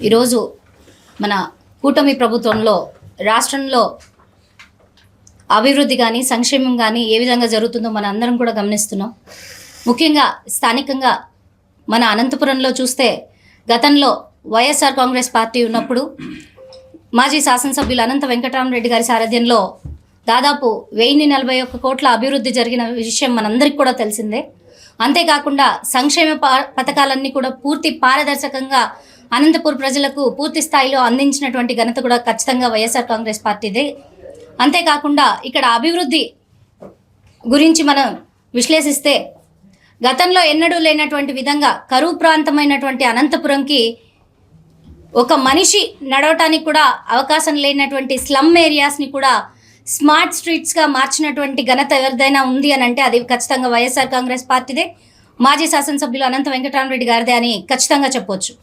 ఈరోజు మన కూటమి ప్రభుత్వంలో రాష్ట్రంలో అభివృద్ధి కానీ సంక్షేమం కానీ ఏ విధంగా జరుగుతుందో మన అందరం కూడా గమనిస్తున్నాం. ముఖ్యంగా స్థానికంగా మన అనంతపురంలో చూస్తే గతంలో వైఎస్ఆర్ కాంగ్రెస్ పార్టీ ఉన్నప్పుడు మాజీ శాసనసభ్యులు అనంత వెంకటరామరెడ్డి గారి సారథ్యంలో దాదాపు 1041 కోట్ల అభివృద్ధి జరిగిన విషయం మనందరికీ కూడా తెలిసిందే. అంతేకాకుండా సంక్షేమ పథకాలన్నీ కూడా పూర్తి పారదర్శకంగా అనంతపూర్ ప్రజలకు పూర్తి స్థాయిలో అందించినటువంటి ఘనత కూడా ఖచ్చితంగా వైఎస్ఆర్ కాంగ్రెస్ పార్టీదే. అంతేకాకుండా ఇక్కడ అభివృద్ధి గురించి మనం విశ్లేషిస్తే గతంలో ఎన్నడూ లేనటువంటి విధంగా కరువు ప్రాంతమైనటువంటి అనంతపురంకి ఒక మనిషి నడవటానికి కూడా అవకాశం లేనటువంటి స్లమ్ ఏరియాస్ని కూడా స్మార్ట్ స్ట్రీట్స్గా మార్చినటువంటి ఘనత ఎవరిదైనా ఉంది అని అంటే అది ఖచ్చితంగా వైఎస్ఆర్ కాంగ్రెస్ పార్టీదే, మాజీ శాసనసభ్యులు అనంత వెంకటరామరెడ్డి గారిదే అని ఖచ్చితంగా చెప్పవచ్చు.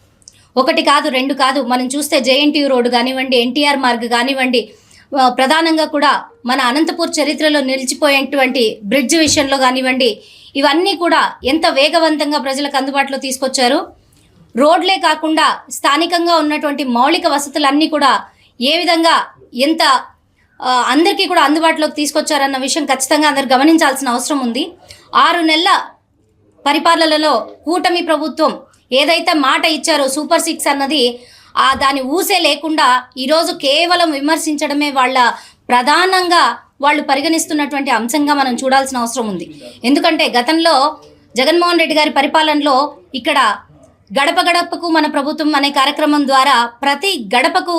ఒకటి కాదు, రెండు కాదు, మనం చూస్తే జేఎన్టీయూ రోడ్డు కానివ్వండి, ఎన్టీఆర్ మార్గ్ కానివ్వండి, ప్రధానంగా కూడా మన అనంతపూర్ చరిత్రలో నిలిచిపోయేటువంటి బ్రిడ్జ్ విషయంలో కానివ్వండి, ఇవన్నీ కూడా ఎంత వేగవంతంగా ప్రజలకు అందుబాటులో తీసుకొచ్చారు. రోడ్లే కాకుండా స్థానికంగా ఉన్నటువంటి మౌలిక వసతులన్నీ కూడా ఏ విధంగా ఎంత అందరికీ కూడా అందుబాటులోకి తీసుకొచ్చారన్న విషయం ఖచ్చితంగా అందరు గమనించాల్సిన అవసరం ఉంది. 6 నెలల పరిపాలనలో కూటమి ప్రభుత్వం ఏదైతే మాట ఇచ్చారో సూపర్ 6 అన్నది దాని ఊసే లేకుండా ఈరోజు కేవలం విమర్శించడమే వాళ్ళ ప్రధానంగా వాళ్ళు పరిగణిస్తున్నటువంటి అంశంగా మనం చూడాల్సిన అవసరం ఉంది. ఎందుకంటే గతంలో జగన్మోహన్ రెడ్డి గారి పరిపాలనలో ఇక్కడ గడప గడపకు మన ప్రభుత్వం అనే కార్యక్రమం ద్వారా ప్రతి గడపకు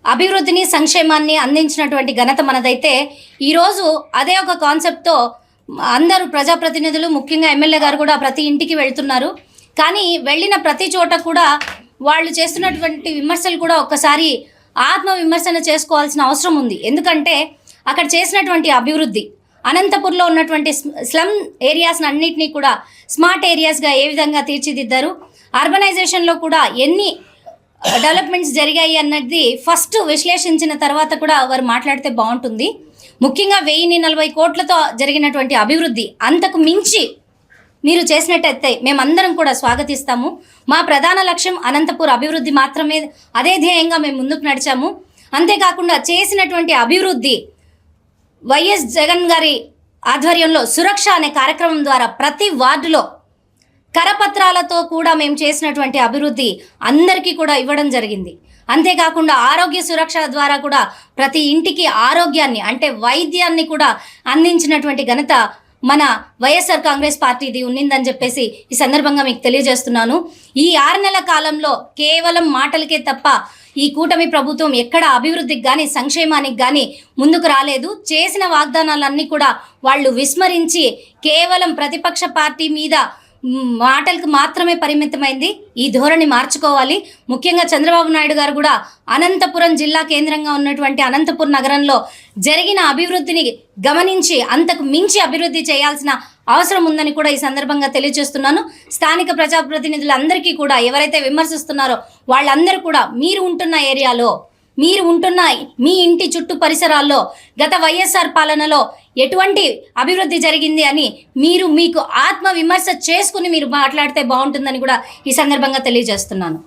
అభివృద్ధిని సంక్షేమాన్ని అందించినటువంటి ఘనత మనదైతే ఈరోజు అదే ఒక కాన్సెప్ట్తో అందరూ ప్రజాప్రతినిధులు ముఖ్యంగా ఎమ్మెల్యే గారు కూడా ప్రతి ఇంటికి వెళ్తున్నారు. కానీ వెళ్ళిన ప్రతి చోట కూడా వాళ్ళు చేస్తున్నటువంటి విమర్శలు కూడా ఒక్కసారి ఆత్మ విమర్శన చేసుకోవాల్సిన అవసరం ఉంది. ఎందుకంటే అక్కడ చేసినటువంటి అభివృద్ధి అనంతపూర్లో ఉన్నటువంటి స్లమ్ ఏరియాస్ అన్నింటినీ కూడా స్మార్ట్ ఏరియాస్గా ఏ విధంగా తీర్చిదిద్దారు, అర్బనైజేషన్లో కూడా ఎన్ని డెవలప్మెంట్స్ జరిగాయి అన్నది ఫస్ట్ విశ్లేషించిన తర్వాత కూడా వారు మాట్లాడితే బాగుంటుంది. ముఖ్యంగా 1040 కోట్లతో జరిగినటువంటి అభివృద్ధి అంతకు మించి మీరు చేసినట్టయితే మేమందరం కూడా స్వాగతిస్తాము. మా ప్రధాన లక్ష్యం అనంతపూర్ అభివృద్ధి మాత్రమే, అదే ధ్యేయంగా మేము ముందుకు నడిచాము. అంతేకాకుండా చేసినటువంటి అభివృద్ధి వైఎస్ జగన్ గారి ఆధ్వర్యంలో సురక్ష అనే కార్యక్రమం ద్వారా ప్రతి వార్డులో కరపత్రాలతో కూడా మేము చేసినటువంటి అభివృద్ధి అందరికీ కూడా ఇవ్వడం జరిగింది. అంతేకాకుండా ఆరోగ్య సురక్ష ద్వారా కూడా ప్రతి ఇంటికి ఆరోగ్యాన్ని అంటే వైద్యాన్ని కూడా అందించినటువంటి ఘనత మన వైఎస్ఆర్ కాంగ్రెస్ పార్టీది ఉన్నిందని చెప్పేసి ఈ సందర్భంగా మీకు తెలియజేస్తున్నాను. ఈ 6 నెలల కాలంలో కేవలం మాటలకే తప్ప ఈ కూటమి ప్రభుత్వం ఎక్కడ అభివృద్ధికి కానీ సంక్షేమానికి కానీ ముందుకు రాలేదు. చేసిన వాగ్దానాలన్నీ కూడా వాళ్ళు విస్మరించి కేవలం ప్రతిపక్ష పార్టీ మీద మాటలకు మాత్రమే పరిమితమైంది. ఈ ధోరణి మార్చుకోవాలి. ముఖ్యంగా చంద్రబాబు నాయుడు గారు కూడా అనంతపురం జిల్లా కేంద్రంగా ఉన్నటువంటి అనంతపురం నగరంలో జరిగిన అభివృద్ధిని గమనించి అంతకు మించి అభివృద్ధి చేయాల్సిన అవసరం ఉందని కూడా ఈ సందర్భంగా తెలియజేస్తున్నాను. స్థానిక ప్రజాప్రతినిధులందరికీ కూడా ఎవరైతే విమర్శిస్తున్నారో వాళ్ళందరూ కూడా మీరు ఉంటున్న ఏరియాలో, మీరు ఉంటున్న మీ ఇంటి చుట్టూ పరిసరాల్లో గత వైఎస్ఆర్ పాలనలో ఎటువంటి అభివృద్ధి జరిగింది అని మీకు ఆత్మ విమర్శ చేసుకుని మీరు మాట్లాడితే బాగుంటుందని కూడా ఈ సందర్భంగా తెలియజేస్తున్నాను.